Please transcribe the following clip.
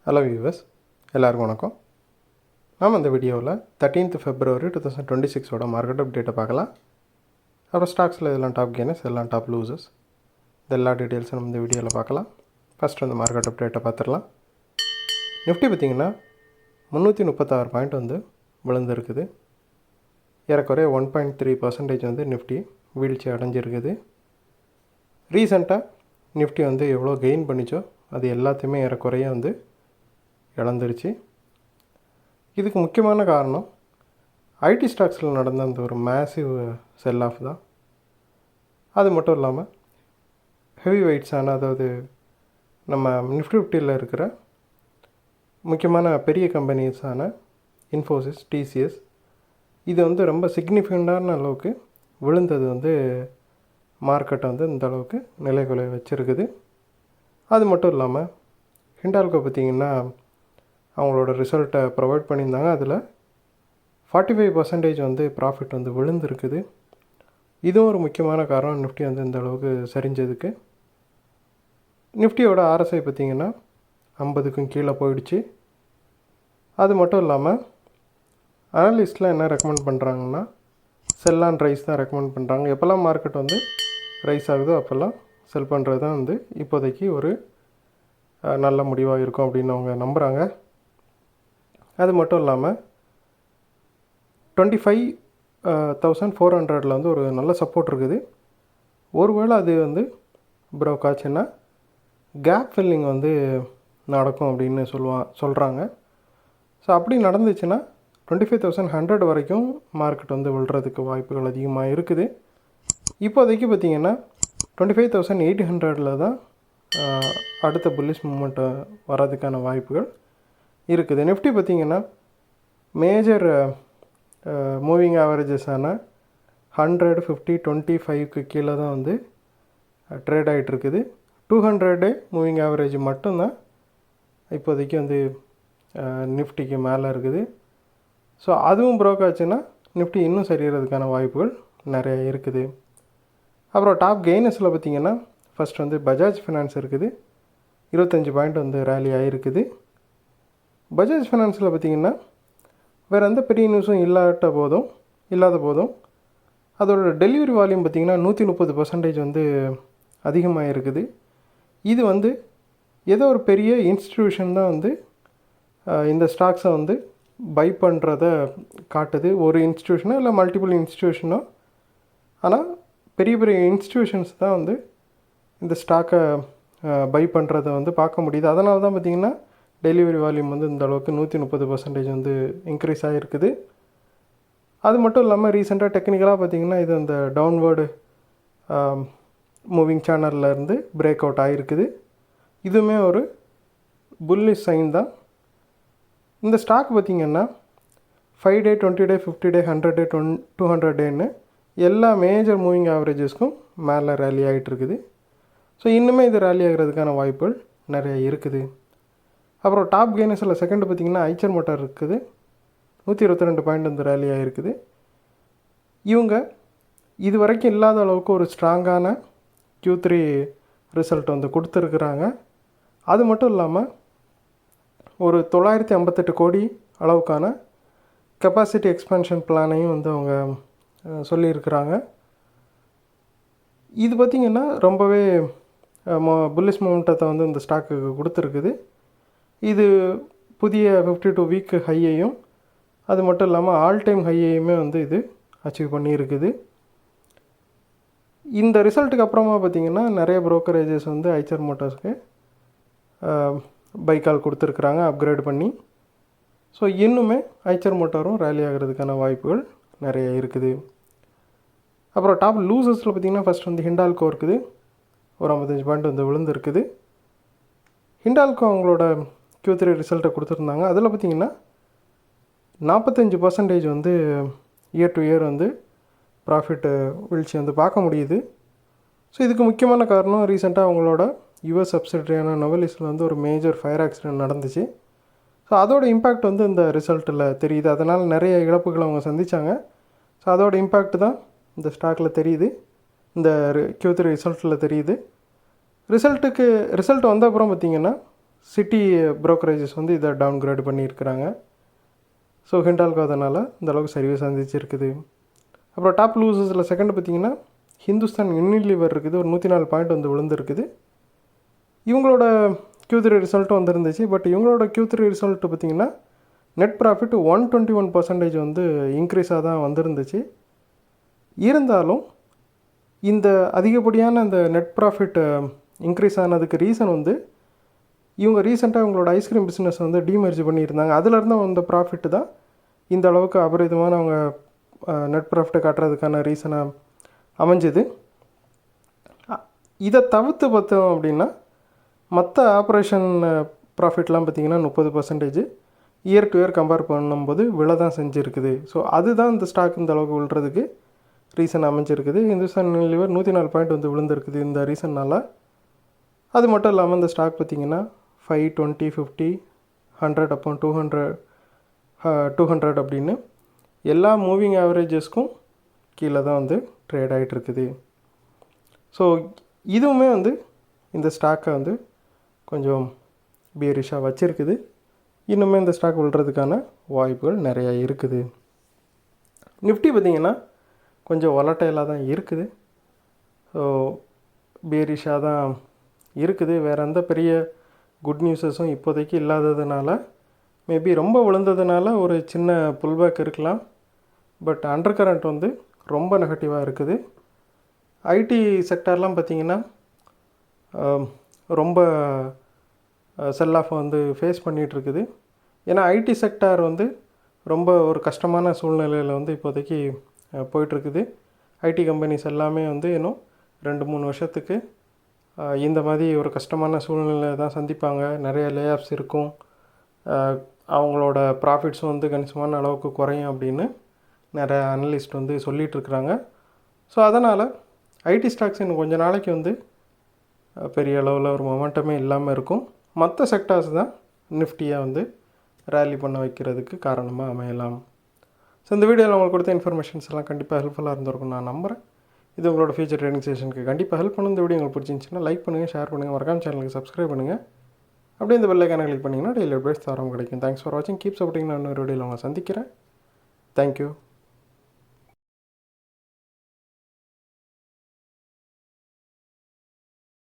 Hello viewers, எல்லாருக்கும் வணக்கம். நாம் இந்த வீடியோவில் 13th February 2026 மார்க்கெட் அப்டேட்டை பார்க்கலாம். அப்புறம் ஸ்டாக்ஸில் இதெல்லாம் டாப் கெய்னர்ஸ், எல்லாம் டாப் லூசர்ஸ், இது எல்லா டீட்டெயில்ஸும் நம்ம இந்த வீடியோவில் பார்க்கலாம். ஃபஸ்ட்டு அந்த மார்க்கெட் அப்டேட்டை பார்த்துடலாம். நிஃப்டி பார்த்திங்கன்னா 336 பாயிண்ட் வந்து விழுந்திருக்குது. ஏறக்குறைய 1.3% வந்து நிஃப்டி வீழ்ச்சி அடைஞ்சிருக்குது. ரீசெண்டாக நிஃப்டி வந்து எவ்வளோ கெயின் பண்ணிச்சோ அது எல்லாத்தையுமே ஏறக்குறைய வந்து இழந்துருச்சு. இதுக்கு முக்கியமான காரணம் ஐடி ஸ்டாக்ஸில் நடந்த அந்த ஒரு மேசிவ் செல் ஆஃப் தான். அது மட்டும் இல்லாமல் ஹெவி வெயிட்ஸான, அதாவது நம்ம நிஃப்டி 50 இருக்கிற முக்கியமான பெரிய கம்பெனிஸான இன்ஃபோசிஸ், டிசிஎஸ், இது வந்து ரொம்ப சிக்னிஃபிகண்டான அளவுக்கு விழுந்தது வந்து மார்க்கெட்டை வந்து இந்த அளவுக்கு நிலைகுலை வச்சுருக்குது. அது மட்டும் இல்லாமல் ஹிண்டால்கோ பார்த்திங்கன்னா அவங்களோட ரிசல்ட்டை ப்ரொவைட் பண்ணியிருந்தாங்க. அதில் 45% வந்து ப்ராஃபிட் வந்து விழுந்திருக்குது. இதுவும் ஒரு முக்கியமான காரணம் நிஃப்டி வந்து இந்த அளவுக்கு சரிஞ்சதுக்கு. நிஃப்டியோட ஆர்எஸ்ஐ பார்த்திங்கன்னா 50க்கும் கீழே போயிடுச்சு. அது மட்டும் இல்லாமல் அனலிஸ்ட்லாம் என்ன ரெக்கமெண்ட் பண்ணுறாங்கன்னா செல் அண்ட் ரைஸ் தான் ரெக்கமெண்ட் பண்ணுறாங்க. எப்போல்லாம் மார்க்கெட் வந்து ரைஸ் ஆகுதோ அப்போல்லாம் செல் பண்ணுறது தான் வந்து இப்போதைக்கு ஒரு நல்ல முடிவாக இருக்கும் அப்படின்னு அவங்க நம்புகிறாங்க. அது மட்டும் இல்லாமல் 25,400 வந்து ஒரு நல்ல சப்போர்ட் இருக்குது. ஒருவேளை அது வந்து ப்ரோக் ஆச்சுன்னா கேப் ஃபில்லிங் வந்து நடக்கும் அப்படின்னு சொல்கிறாங்க. ஸோ அப்படி நடந்துச்சுன்னா 25,100 வரைக்கும் மார்க்கெட் வந்து விழுறதுக்கு வாய்ப்புகள் அதிகமாக இருக்குது. இப்போதைக்கு பார்த்திங்கன்னா 25,800 தான் அடுத்த புல்லிஷ் மூமெண்ட்டை வர்றதுக்கான வாய்ப்புகள் இருக்குது. நிஃப்டி பார்த்திங்கன்னா மேஜர் மூவிங் ஆவரேஜஸான 100, 50, 25க்கு கீழே தான் வந்து ட்ரேட் ஆகிட்டுருக்குது. 200 மூவிங் ஆவரேஜ் மட்டும்தான் இப்போதைக்கு வந்து நிஃப்டிக்கு மேலே இருக்குது. ஸோ அதுவும் ப்ரோக் ஆச்சுன்னா நிஃப்டி இன்னும் சரிகிறதுக்கான வாய்ப்புகள் நிறைய இருக்குது. அப்புறம் டாப் கெய்னர்ஸில் பார்த்திங்கன்னா ஃபஸ்ட் வந்து பஜாஜ் ஃபினான்ஸ் இருக்குது. 25 பாயிண்ட் வந்து ரேலி ஆகிருக்குது. பஜாஜ் ஃபினான்ஸில் பார்த்திங்கன்னா வேறு எந்த பெரிய நியூஸும் இல்லாத போதும் அதோட டெலிவரி வால்யூம் பார்த்திங்கன்னா 130% வந்து அதிகமாக இருக்குது. இது வந்து ஏதோ ஒரு பெரிய இன்ஸ்டிடியூஷன் தான் வந்து இந்த ஸ்டாக்ஸை வந்து பை பண்ணுறத காட்டுது. ஒரு இன்ஸ்டிடியூஷனோ இல்லை மல்டிபிள் இன்ஸ்டிடியூஷனோ, ஆனால் பெரிய பெரிய இன்ஸ்டிடியூஷன்ஸ் தான் வந்து இந்த ஸ்டாக்கை பை பண்ணுறதை வந்து பார்க்க முடியுது. அதனால தான் பார்த்திங்கன்னா டெலிவரி வால்யூம் வந்து இந்த அளவுக்கு 130% வந்து இன்க்ரீஸ் ஆகிருக்குது. அது மட்டும் இல்லாமல் ரீசெண்டாக டெக்னிக்கலாக பார்த்திங்கன்னா இது அந்த டவுன்வேர்டு மூவிங் சேனலில் இருந்து பிரேக் அவுட் ஆகிருக்குது. இதுவுமே ஒரு புல்லிஷ் சைன் தான். இந்த ஸ்டாக் பார்த்திங்கன்னா 5 டே, 20 டே, 50 டே, 100 டே, 200 டேன்னு எல்லா மேஜர் மூவிங் ஆவரேஜஸ்க்கும் மேலே ரேலி ஆகிட்டுருக்குது. ஸோ இன்னுமே இது ரேலி ஆகிறதுக்கான வாய்ப்புகள் நிறைய இருக்குது. அப்புறம் டாப் கெய்னர்ஸில் செகண்ட் பார்த்திங்கன்னா ஐச்சர் மோட்டார் இருக்குது. 122 பாயிண்ட் வந்து ரேலி ஆகிருக்குது. இவங்க இது வரைக்கும் இல்லாத அளவுக்கு ஒரு ஸ்ட்ராங்கான Q3 ரிசல்ட் வந்து கொடுத்துருக்குறாங்க. அது மட்டும் இல்லாமல் ஒரு 958 கோடி அளவுக்கான கெப்பாசிட்டி எக்ஸ்பென்ஷன் பிளானையும் வந்து அவங்க சொல்லியிருக்கிறாங்க. இது பார்த்திங்கன்னா ரொம்பவே புல்லிஷ் மூமெண்டத்தை வந்து இந்த ஸ்டாக்குக்கு கொடுத்துருக்குது. இது புதிய 52 வீக் ஹையையும் அது மட்டும் இல்லாமல் ஆல் டைம் ஹையையுமே வந்து இது அச்சீவ் பண்ணியிருக்குது. இந்த ரிசல்ட்டுக்கு அப்புறமா பார்த்திங்கன்னா நிறைய ப்ரோக்கரேஜஸ் வந்து ஐச்சர் மோட்டார்ஸ்க்கு பைக்கால் கொடுத்துருக்குறாங்க அப்கிரேட் பண்ணி. ஸோ இன்னுமே ஐச்சர் மோட்டாரும் ரேலி ஆகிறதுக்கான வாய்ப்புகள் நிறைய இருக்குது. அப்புறம் டாப் லூசர்ஸில் பார்த்திங்கன்னா ஃபஸ்ட் வந்து ஹிண்டால்கோ இருக்குது. ஒரு 55 பாயிண்ட் வந்து விழுந்துருக்குது. ஹிண்டால்கோ அவங்களோட Q3 ரிசல்ட்டை கொடுத்துருந்தாங்க. அதில் பார்த்திங்கன்னா 45% வந்து இயர் டு இயர் வந்து ப்ராஃபிட்டு வீழ்ச்சி வந்து பார்க்க முடியுது. ஸோ இதுக்கு முக்கியமான காரணம் ரீசெண்டாக அவங்களோட யுஎஸ் சப்சிடரியான நொவலிஸில் வந்து ஒரு மேஜர் ஃபயர் ஆக்சிடென்ட் நடந்துச்சு. ஸோ அதோட இம்பேக்ட் வந்து இந்த ரிசல்ட்டில் தெரியுது. அதனால் நிறைய இழப்புகளை அவங்க சந்தித்தாங்க. ஸோ அதோட இம்பேக்ட் தான் இந்த ஸ்டாக்கில் தெரியுது, இந்த Q3 ரிசல்ட்டில் தெரியுது. ரிசல்ட் வந்த அப்புறம் பார்த்திங்கன்னா சிட்டி ப்ரோக்கரேஜஸ் வந்து இதை டவுன்கிரேட் பண்ணியிருக்கிறாங்க. ஸோ ஹிண்டால்கோ அதனால் இந்தளவுக்கு சரிவை சந்திச்சிருக்குது. அப்புறம் டாப் லூசஸில் செகண்ட் பார்த்திங்கன்னா ஹிந்துஸ்தான் யூனிலிவர் இருக்குது. ஒரு 104 பாயிண்ட் வந்து விழுந்துருக்குது. இவங்களோட Q3 ரிசல்ட்டும் வந்துருந்துச்சு. பட் இவங்களோட Q3 ரிசல்ட்டு பார்த்திங்கன்னா நெட் ப்ராஃபிட் 121% வந்து இன்க்ரீஸாக தான் வந்துருந்துச்சு. இருந்தாலும் இந்த அதிகப்படியான அந்த நெட் ப்ராஃபிட் இன்க்ரீஸ் ஆனதுக்கு ரீசன் வந்து இவங்க ரீசெண்டாக இவங்களோட ஐஸ்கிரீம் பிஸ்னஸ் வந்து டீமர்ஜ் பண்ணியிருந்தாங்க. அதிலேருந்து வந்த ப்ராஃபிட்டு தான் இந்த அளவுக்கு அபரிதமான அவங்க நெட் ப்ராஃபிட்டை காட்டுறதுக்கான ரீசனாக அமைஞ்சுது. இதை தவிர்த்து பார்த்தோம் அப்படின்னா மற்ற ஆப்ரேஷன் ப்ராஃபிட்லாம் பார்த்திங்கன்னா 30% இயர் டு இயர் கம்பேர் பண்ணும்போது விலை தான் செஞ்சுருக்குது. ஸோ அதுதான் இந்த ஸ்டாக் இந்த அளவுக்கு விழுறதுக்கு ரீசன் அமைஞ்சிருக்குது. ஹிந்துஸ்தான் யூனிலிவர் 104 பாயிண்ட் வந்து விழுந்திருக்குது இந்த ரீசன்னால். அது மட்டும் இல்லாமல் இந்த ஸ்டாக் பார்த்திங்கன்னா 5, 20, 50, 100 அப்போ 200 அப்படின்னு எல்லா மூவிங் ஆவரேஜஸ்க்கும் கீழே தான் வந்து ட்ரேட் ஆகிட்டுருக்குது. ஸோ இதுவுமே வந்து இந்த ஸ்டாக்கை வந்து கொஞ்சம் பியரிஷாக வச்சுருக்குது. இன்னுமே இந்த ஸ்டாக் விழுறதுக்கான வாய்ப்புகள் நிறையா இருக்குது. நிஃப்டி பார்த்திங்கன்னா கொஞ்சம் வொலட்டைலாக தான் இருக்குது. ஸோ பியரிஷாக தான் இருக்குது. வேறு எந்த பெரிய குட் நியூஸஸும் இப்போதைக்கு இல்லாததுனால மேபி ரொம்ப விழுந்ததுனால ஒரு சின்ன புல்பேக் இருக்கலாம். பட் அண்டர் கரண்ட் வந்து ரொம்ப நெகட்டிவாக இருக்குது. ஐடி செக்டார்லாம் பார்த்திங்கன்னா ரொம்ப செல் ஆஃப் வந்து ஃபேஸ் பண்ணிகிட்ருக்குது. ஏன்னா ஐடி செக்டார் வந்து ரொம்ப ஒரு கஷ்டமான சூழ்நிலையில் வந்து இப்போதைக்கு போயிட்டுருக்குது. ஐடி கம்பெனிஸ் எல்லாமே வந்து இன்னும் 2-3 வருஷத்துக்கு இந்த மாதிரி ஒரு கஷ்டமான சூழ்நிலை தான் சந்திப்பாங்க. நிறைய லே ஆஃப்ஸ் இருக்கும். அவங்களோட ப்ராஃபிட்ஸும் வந்து கணிசமான அளவுக்கு குறையும் அப்படின்னு நிறைய அனலிஸ்ட் வந்து சொல்லிகிட்ருக்குறாங்க. ஸோ அதனால் ஐடி ஸ்டாக்ஸ் இன்னும் கொஞ்சம் நாளைக்கு வந்து பெரிய அளவில் ஒரு மொமெண்டமே இல்லாமல் இருக்கும். மற்ற செக்டார்ஸ் தான் நிஃப்டியாக வந்து ரேலி பண்ண வைக்கிறதுக்கு காரணமாக அமையலாம். ஸோ இந்த வீடியோவில் உங்களுக்கு கொடுத்த இன்ஃபர்மேஷன்ஸ் எல்லாம் கண்டிப்பாக ஹெல்ப்ஃபுல்லாக இருந்திருக்கும் நான் நம்புகிறேன். இது உங்களோட ஃபியூச்சர் ட்ரேடிங் செஷனுக்கு கண்டிப்பாக ஹெல்ப் பண்ணும். இந்த வீடியோ உங்களுக்கு பிடிச்சிருந்துச்சுன்னா லைக் பண்ணுங்கள், ஷேர் பண்ணுங்கள், மறக்காம சேனலுக்கு சப்ஸ்கிரைப் பண்ணுங்கள். அப்படியே இந்த பெல் ஐகானை கிளிக் பண்ணிங்கன்னா டெய்லி அப்டேட்ஸ் தரம் கிடைக்கும். தேங்க்ஸ் ஃபார் வாட்சிங். Keep supporting. நான் இன்னொரு வீடியோவில் உங்களை சந்திக்கிறேன். தேங்க்யூ.